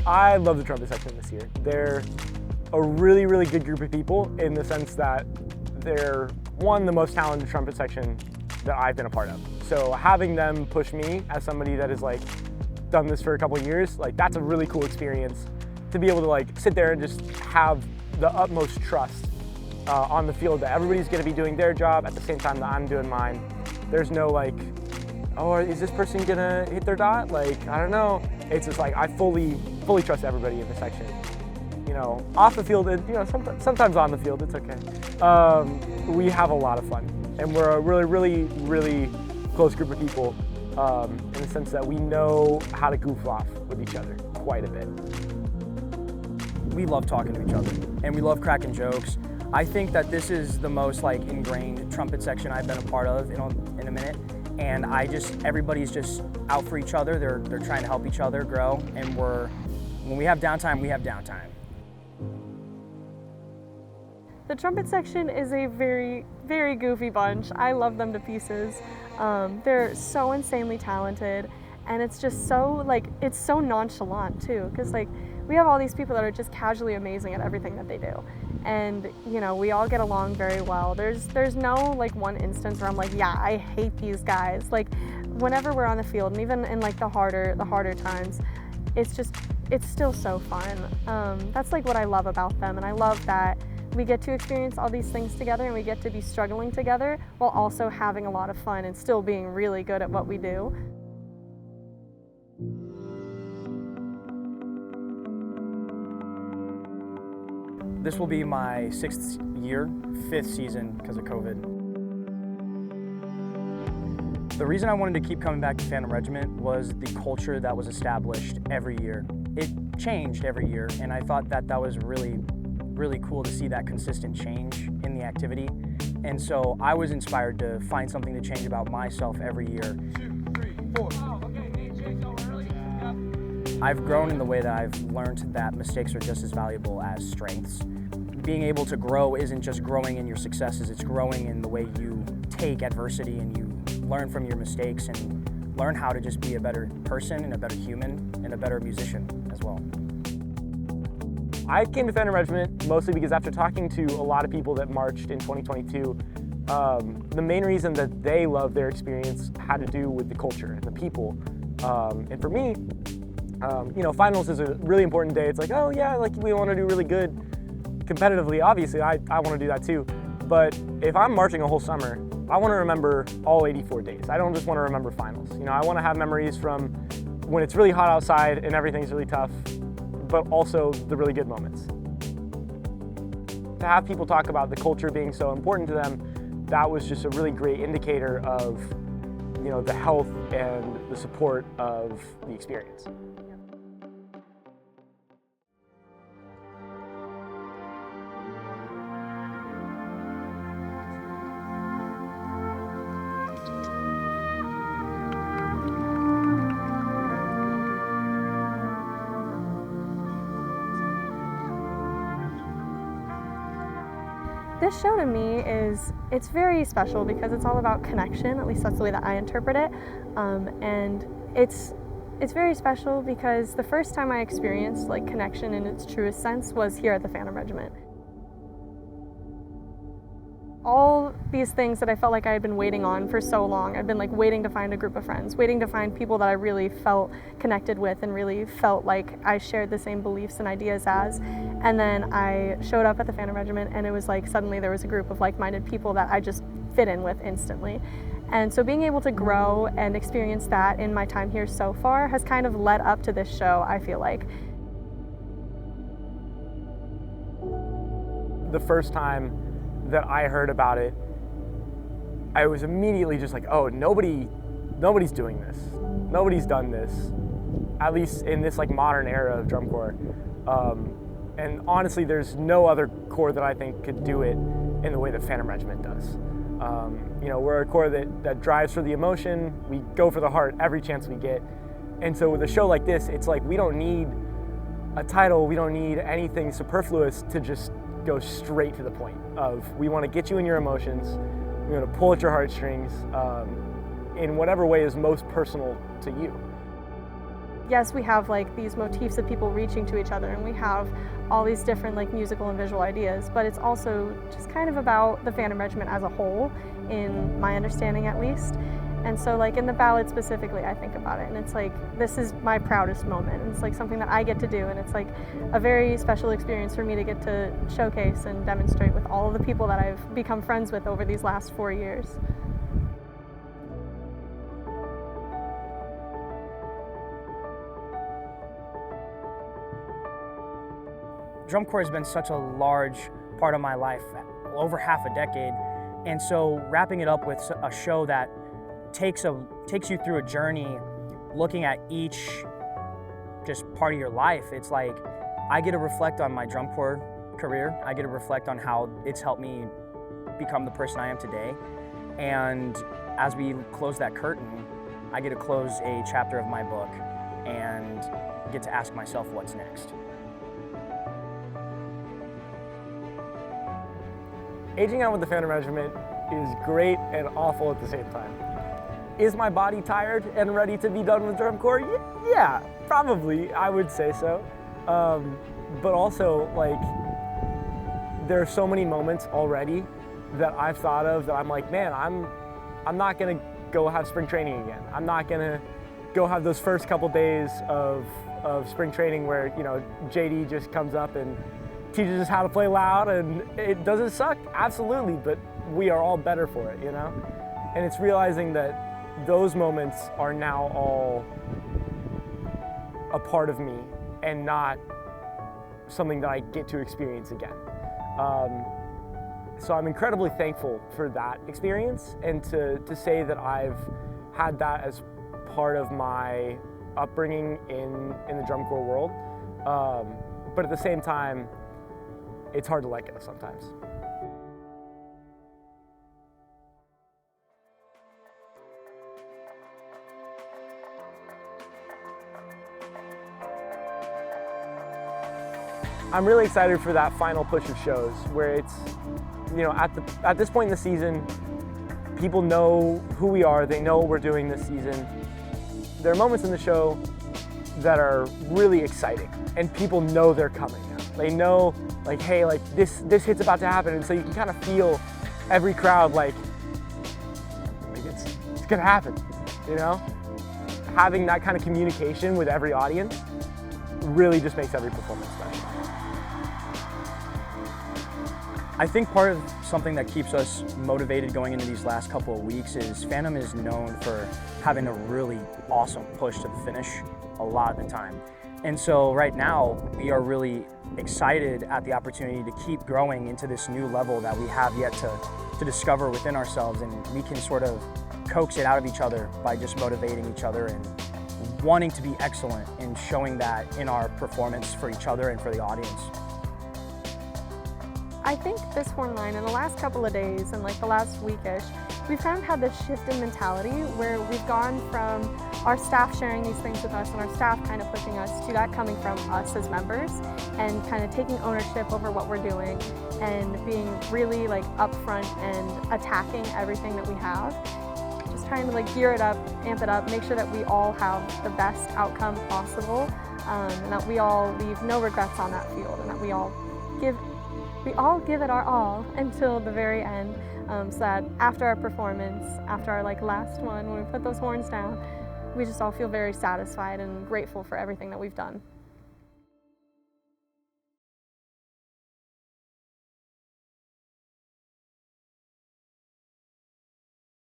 I love the trumpet section this year. They're a really, really good group of people in the sense that they're, one, the most talented trumpet section that I've been a part of. So having them push me as somebody that has like done this for a couple of years, like that's a really cool experience to be able to like sit there and just have the utmost trust on the field that everybody's gonna be doing their job at the same time that I'm doing mine. There's no like, oh, is this person gonna hit their dot? Like, I don't know. It's just like, I fully trust everybody in the section. You know, off the field, you know, sometimes on the field, it's okay. We have a lot of fun. And we're a really close group of people in the sense that we know how to goof off with each other quite a bit. We love talking to each other and we love cracking jokes. I think that this is the most like ingrained trumpet section I've been a part of in a minute. And everybody's just out for each other. They're trying to help each other grow. And when we have downtime, we have downtime. The trumpet section is a very goofy bunch. I love them to pieces. They're so insanely talented, and it's just so it's so nonchalant too, because like we have all these people that are just casually amazing at everything that they do, and you know, we all get along very well. There's no like one instance where I'm like, yeah, I hate these guys. Like whenever we're on the field, and even in like the harder times, it's still so fun. That's like what I love about them, and I love that we get to experience all these things together and we get to be struggling together while also having a lot of fun and still being really good at what we do. This will be my 6th year, 5th season because of COVID. The reason I wanted to keep coming back to Phantom Regiment was the culture that was established every year. It changed every year, and I thought that was really cool to see that consistent change in the activity. And so I was inspired to find something to change about myself every year. 2, 3, 4. I've grown in the way that I've learned that mistakes are just as valuable as strengths. Being able to grow isn't just growing in your successes, it's growing in the way you take adversity and you learn from your mistakes and learn how to just be a better person and a better human and a better musician as well. I came to Phantom Regiment mostly because after talking to a lot of people that marched in 2022, the main reason that they loved their experience had to do with the culture and the people. And for me, you know, finals is a really important day. It's like, oh yeah, like we want to do really good competitively. Obviously, I want to do that too. But if I'm marching a whole summer, I want to remember all 84 days. I don't just want to remember finals. You know, I want to have memories from when it's really hot outside and everything's really tough, but also the really good moments. To have people talk about the culture being so important to them, that was just a really great indicator of, you know, the health and the support of the experience. This show to me it's very special because it's all about connection, at least that's the way that I interpret it. And it's very special because the first time I experienced like connection in its truest sense was here at the Phantom Regiment. All these things that I felt like I had been waiting on for so long. I've been like waiting to find a group of friends, waiting to find people that I really felt connected with and really felt like I shared the same beliefs and ideas as. And then I showed up at the Phantom Regiment and it was like suddenly there was a group of like-minded people that I just fit in with instantly. And so being able to grow and experience that in my time here so far has kind of led up to this show, I feel like. The first time that I heard about it, I was immediately just like, oh, nobody's doing this. Nobody's done this, at least in this like modern era of drum corps. And honestly, there's no other corps that I think could do it in the way that Phantom Regiment does. You know, we're a corps that drives for the emotion. We go for the heart every chance we get. And so with a show like this, it's like we don't need a title, we don't need anything superfluous to just go straight to the point of we want to get you in your emotions, we want to pull at your heartstrings in whatever way is most personal to you. Yes, we have like these motifs of people reaching to each other, and we have all these different like musical and visual ideas, but it's also just kind of about the Phantom Regiment as a whole, in my understanding at least. And so like in the ballad specifically, I think about it and it's like, this is my proudest moment. And it's like something that I get to do, and it's like a very special experience for me to get to showcase and demonstrate with all of the people that I've become friends with over these last 4 years. Drum corps has been such a large part of my life, over half a decade. And so wrapping it up with a show that takes you through a journey, looking at each just part of your life, it's like I get to reflect on my drum corps career. I get to reflect on how it's helped me become the person I am today. And as we close that curtain, I get to close a chapter of my book and get to ask myself what's next. Aging out with the Phantom Regiment is great and awful at the same time. Is my body tired and ready to be done with drum corps? Yeah, probably, I would say so. But also, like, there are so many moments already that I've thought of that I'm like, man, I'm not gonna go have spring training again. I'm not gonna go have those first couple days of spring training where, you know, JD just comes up and teaches us how to play loud, and it doesn't suck, absolutely, but we are all better for it, you know? And it's realizing that those moments are now all a part of me and not something that I get to experience again. So I'm incredibly thankful for that experience, and to say that I've had that as part of my upbringing in the drum corps world. But at the same time, it's hard to let go sometimes. I'm really excited for that final push of shows where it's, you know, at this point in the season, people know who we are, they know what we're doing this season. There are moments in the show that are really exciting and people know they're coming. They know, like, hey, like this hit's about to happen, and so you can kind of feel every crowd like it's gonna happen, you know? Having that kind of communication with every audience really just makes every performance special. I think part of something that keeps us motivated going into these last couple of weeks is Phantom is known for having a really awesome push to the finish a lot of the time. And so right now, we are really excited at the opportunity to keep growing into this new level that we have yet to discover within ourselves, and we can sort of coax it out of each other by just motivating each other and wanting to be excellent and showing that in our performance for each other and for the audience. I think this horn line in the last couple of days and like the last weekish, we've kind of had this shift in mentality where we've gone from our staff sharing these things with us and our staff kind of pushing us to that coming from us as members and kind of taking ownership over what we're doing and being really like upfront and attacking everything that we have. Just trying to like gear it up, amp it up, make sure that we all have the best outcome possible, and that we all leave no regrets on that field, and that we all give it our all until the very end, so that after our performance, after our like last one, when we put those horns down, we just all feel very satisfied and grateful for everything that we've done.